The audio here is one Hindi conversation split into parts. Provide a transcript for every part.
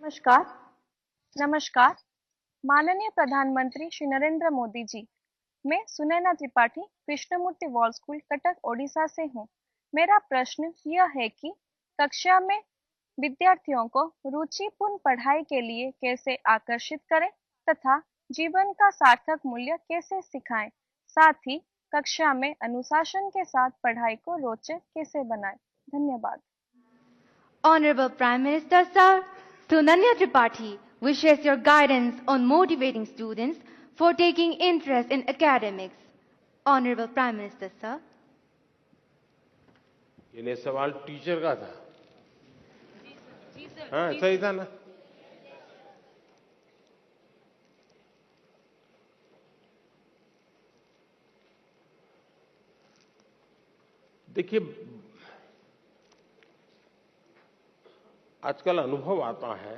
नमस्कार। नमस्कार। माननीय प्रधानमंत्री श्री नरेंद्र मोदी जी, मैं सुनैना त्रिपाठी कृष्णमूर्ति वॉल स्कूल कटक ओडिशा से हूँ। मेरा प्रश्न यह है कि कक्षा में विद्यार्थियों को रुचिपूर्ण पढ़ाई के लिए कैसे आकर्षित करें तथा जीवन का सार्थक मूल्य कैसे सिखाएं, साथ ही कक्षा में अनुशासन के साथ पढ़ाई को रोचक कैसे बनाएं। धन्यवाद। Honorable Prime Minister Sir, Sunanya Tripathi wishes your guidance on motivating students for taking interest in academics. Honorable Prime Minister Sir. ये सवाल टीचर का था। हाँ, सही था ना। देखिए, आजकल अनुभव आता है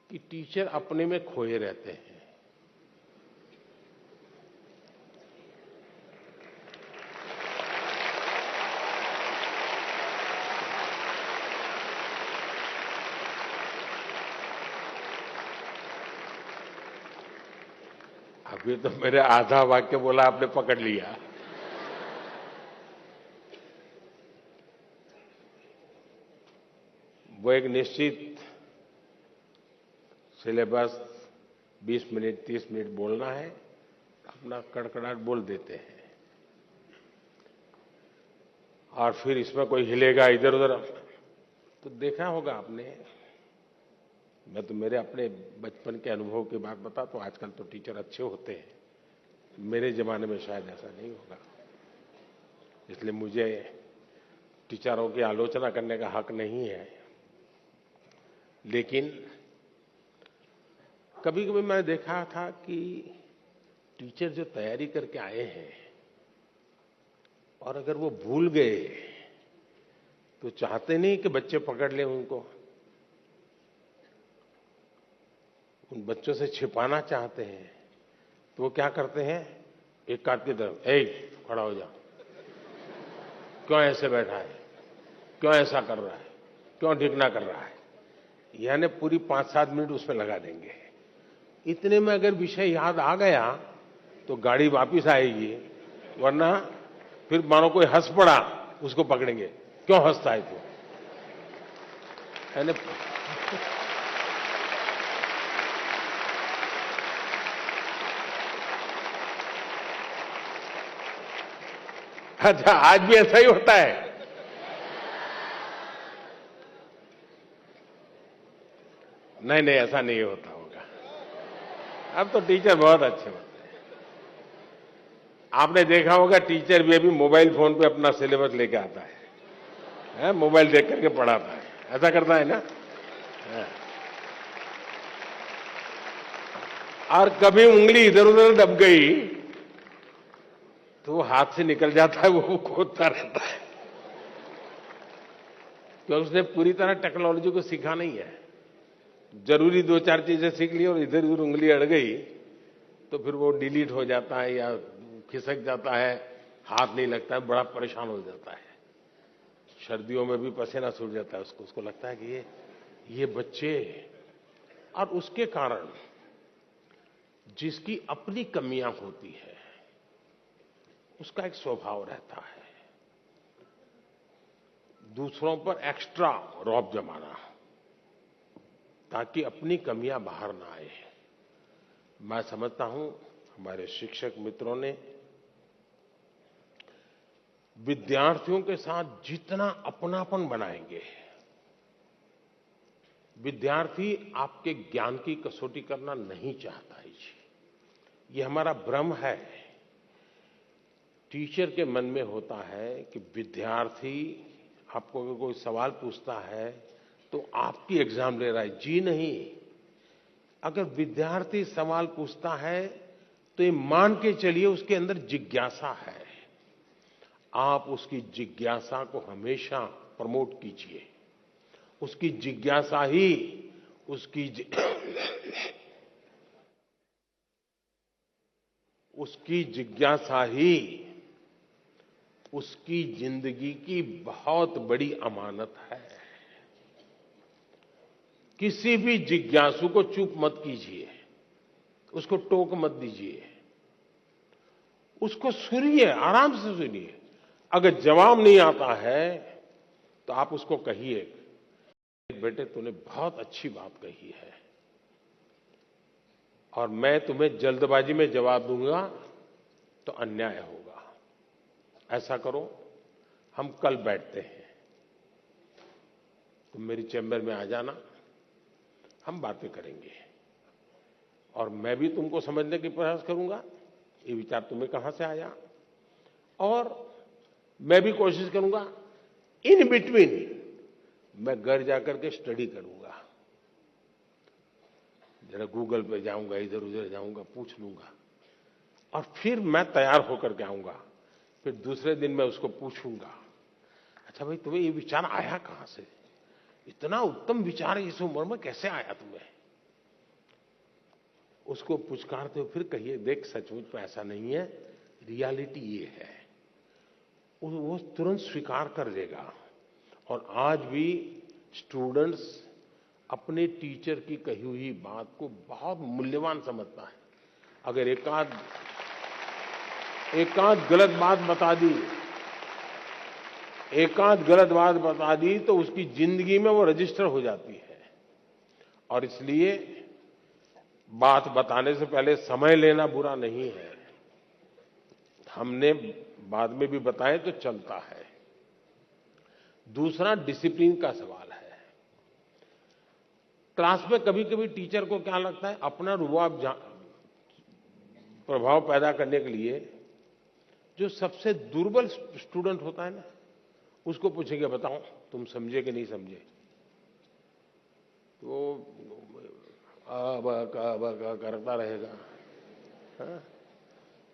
कि टीचर अपने में खोए रहते हैं। अभी तो मेरे आधा वाक्य बोला, आपने पकड़ लिया। वो एक निश्चित सिलेबस 20 मिनट 30 मिनट बोलना है, अपना कड़कड़ाहट बोल देते हैं और फिर इसमें कोई हिलेगा इधर उधर। तो देखा होगा आपने, मैं तो मेरे अपने बचपन के अनुभव की बात बता, तो आजकल तो टीचर अच्छे होते हैं, मेरे जमाने में शायद ऐसा नहीं होगा, इसलिए मुझे टीचरों की आलोचना करने का हक नहीं है। लेकिन कभी कभी मैंने देखा था कि टीचर जो तैयारी करके आए हैं और अगर वो भूल गए तो चाहते नहीं कि बच्चे पकड़ लें उनको, उन बच्चों से छिपाना चाहते हैं। तो वो क्या करते हैं, एक काट की तरफ, ए खड़ा हो जा, क्यों ऐसे बैठा है, क्यों ऐसा कर रहा है, क्यों ढिकना कर रहा है, यानी पूरी 5-7 मिनट उसमें लगा देंगे। इतने में अगर विषय याद आ गया तो गाड़ी वापस आएगी, वरना फिर मानो कोई हंस पड़ा, उसको पकड़ेंगे, क्यों हंसता है तू, यानी अच्छा आज भी ऐसा ही होता है। नहीं नहीं, ऐसा नहीं होता होगा, अब तो टीचर बहुत अच्छे होते हैं। आपने देखा होगा टीचर भी अभी मोबाइल फोन पे अपना सिलेबस लेके आता है, मोबाइल देख करके पढ़ाता है, ऐसा करता है ना। है? और कभी उंगली इधर उधर दब गई तो वो हाथ से निकल जाता है, वो खोदता रहता है, क्योंकि उसने पूरी तरह टेक्नोलॉजी को सीखा नहीं है। जरूरी 2-4 चीजें सीख ली और इधर उधर उंगली अड़ गई तो फिर वो डिलीट हो जाता है या खिसक जाता है, हाथ नहीं लगता है, बड़ा परेशान हो जाता है। सर्दियों में भी पसीना छूट जाता है उसको लगता है कि ये बच्चे, और उसके कारण जिसकी अपनी कमियां होती है उसका एक स्वभाव रहता है दूसरों पर एक्स्ट्रा रौब जमाना, ताकि अपनी कमियां बाहर ना आए। मैं समझता हूं हमारे शिक्षक मित्रों ने विद्यार्थियों के साथ जितना अपनापन बनाएंगे, विद्यार्थी आपके ज्ञान की कसौटी करना नहीं चाहता है जी, ये हमारा भ्रम है। टीचर के मन में होता है कि विद्यार्थी आपको अगर कोई सवाल पूछता है तो आपकी एग्जाम ले रहा है, जी नहीं। अगर विद्यार्थी सवाल पूछता है तो ये मान के चलिए उसके अंदर जिज्ञासा है, आप उसकी जिज्ञासा को हमेशा प्रमोट कीजिए। उसकी जिज्ञासा ही उसकी जिज्ञासा ही उसकी जिंदगी की बहुत बड़ी अमानत है। किसी भी जिज्ञासु को चुप मत कीजिए, उसको टोक मत दीजिए, उसको सुनिए, आराम से सुनिए। अगर जवाब नहीं आता है तो आप उसको कहिए, बेटे तूने बहुत अच्छी बात कही है और मैं तुम्हें जल्दबाजी में जवाब दूंगा तो अन्याय होगा। ऐसा करो, हम कल बैठते हैं, तुम मेरी चैम्बर में आ जाना, हम बातें करेंगे और मैं भी तुमको समझने की प्रयास करूंगा ये विचार तुम्हें कहां से आया, और मैं भी कोशिश करूंगा इन बिटवीन मैं घर जाकर के स्टडी करूंगा, जरा गूगल पे जाऊंगा, इधर उधर जाऊंगा, पूछ लूंगा और फिर मैं तैयार होकर के आऊंगा। फिर दूसरे दिन मैं उसको पूछूंगा, अच्छा भाई तुम्हें ये विचार आया कहां से, इतना उत्तम विचार इस उम्र में कैसे आया तुम्हें? उसको पुचकारते हो, फिर कहिए देख सचमुच में ऐसा नहीं है, रियलिटी ये है। वो तुरंत स्वीकार कर लेगा। और आज भी स्टूडेंट्स अपने टीचर की कही हुई बात को बहुत मूल्यवान समझता है। अगर एकाध गलत बात बता दी तो उसकी जिंदगी में वो रजिस्टर हो जाती है। और इसलिए बात बताने से पहले समय लेना बुरा नहीं है, हमने बाद में भी बताए तो चलता है। दूसरा डिसिप्लिन का सवाल है। क्लास में कभी कभी टीचर को क्या लगता है, अपना रुआब प्रभाव पैदा करने के लिए जो सबसे दुर्बल स्टूडेंट होता है ना, उसको पूछेंगे बताओ तुम समझे कि नहीं समझे, तो करता रहेगा, हाँ?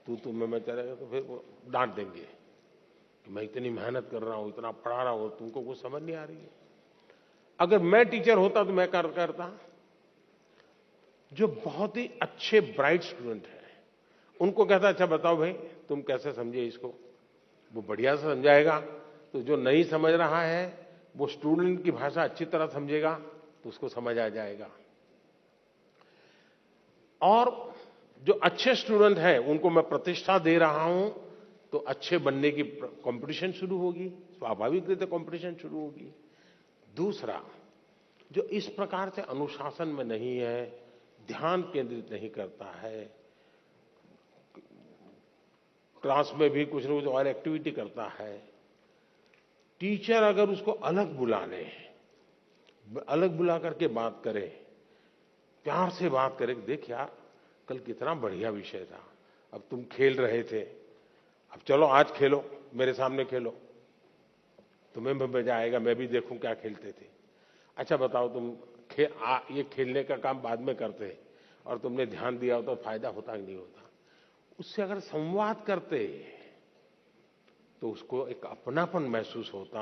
तू मैं चलेगा, तो फिर वो डांट देंगे कि मैं इतनी मेहनत कर रहा हूं, इतना पढ़ा रहा हूं, तुमको कुछ समझ नहीं आ रही है। अगर मैं टीचर होता तो मैं करता, जो बहुत ही अच्छे ब्राइट स्टूडेंट हैं उनको कहता अच्छा बताओ भाई तुम कैसे समझे इसको, वो बढ़िया से समझाएगा। तो जो नहीं समझ रहा है वो स्टूडेंट की भाषा अच्छी तरह समझेगा तो उसको समझ आ जाएगा। और जो अच्छे स्टूडेंट हैं उनको मैं प्रतिष्ठा दे रहा हूं तो अच्छे बनने की कंपटीशन शुरू होगी, स्वाभाविक रीति कंपटीशन शुरू होगी। दूसरा, जो इस प्रकार से अनुशासन में नहीं है, ध्यान केंद्रित नहीं करता है, क्लास में भी कुछ न कुछ और एक्टिविटी करता है, टीचर अगर उसको अलग बुला ले, अलग बुला करके बात करे, प्यार से बात करे, देख यार कल कितना बढ़िया विषय था, अब तुम खेल रहे थे, अब चलो आज खेलो, मेरे सामने खेलो, तुम्हें भी मजा आएगा, मैं भी देखूं क्या खेलते थे। अच्छा बताओ तुम ये खेलने का काम बाद में करते और तुमने ध्यान दिया होता तो फायदा होता कि नहीं होता। उससे अगर संवाद करते तो उसको एक अपनापन महसूस होता,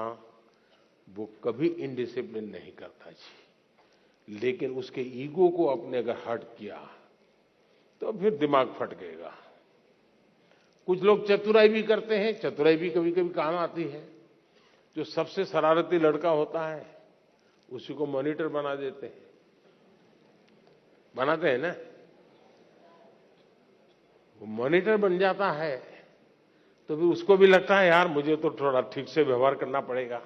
वो कभी इनडिसिप्लिन नहीं करता जी। लेकिन उसके ईगो को अपने अगर हर्ट किया तो फिर दिमाग फट गएगा। कुछ लोग चतुराई भी करते हैं, चतुराई भी कभी कभी काम आती है। जो सबसे शरारती लड़का होता है उसी को मॉनिटर बना देते हैं, बनाते हैं ना, वो मॉनिटर बन जाता है तो फिर उसको भी लगता है यार मुझे तो थोड़ा ठीक से व्यवहार करना पड़ेगा,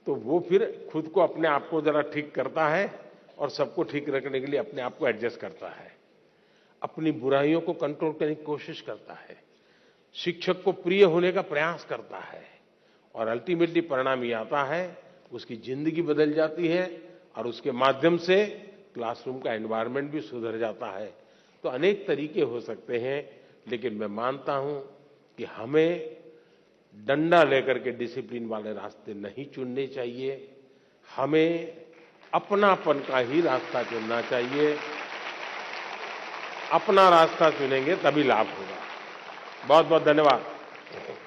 तो वो फिर खुद को अपने आप को जरा ठीक करता है और सबको ठीक रखने के लिए अपने आप को एडजस्ट करता है, अपनी बुराइयों को कंट्रोल करने की कोशिश करता है, शिक्षक को प्रिय होने का प्रयास करता है और अल्टीमेटली परिणाम ये आता है उसकी जिंदगी बदल जाती है और उसके माध्यम से क्लासरूम का एनवायरनमेंट भी सुधर जाता है। तो अनेक तरीके हो सकते हैं, लेकिन मैं मानता हूं कि हमें डंडा लेकर के डिसिप्लिन वाले रास्ते नहीं चुनने चाहिए, हमें अपनापन का ही रास्ता चुनना चाहिए। अपना रास्ता चुनेंगे तभी लाभ होगा। बहुत बहुत धन्यवाद।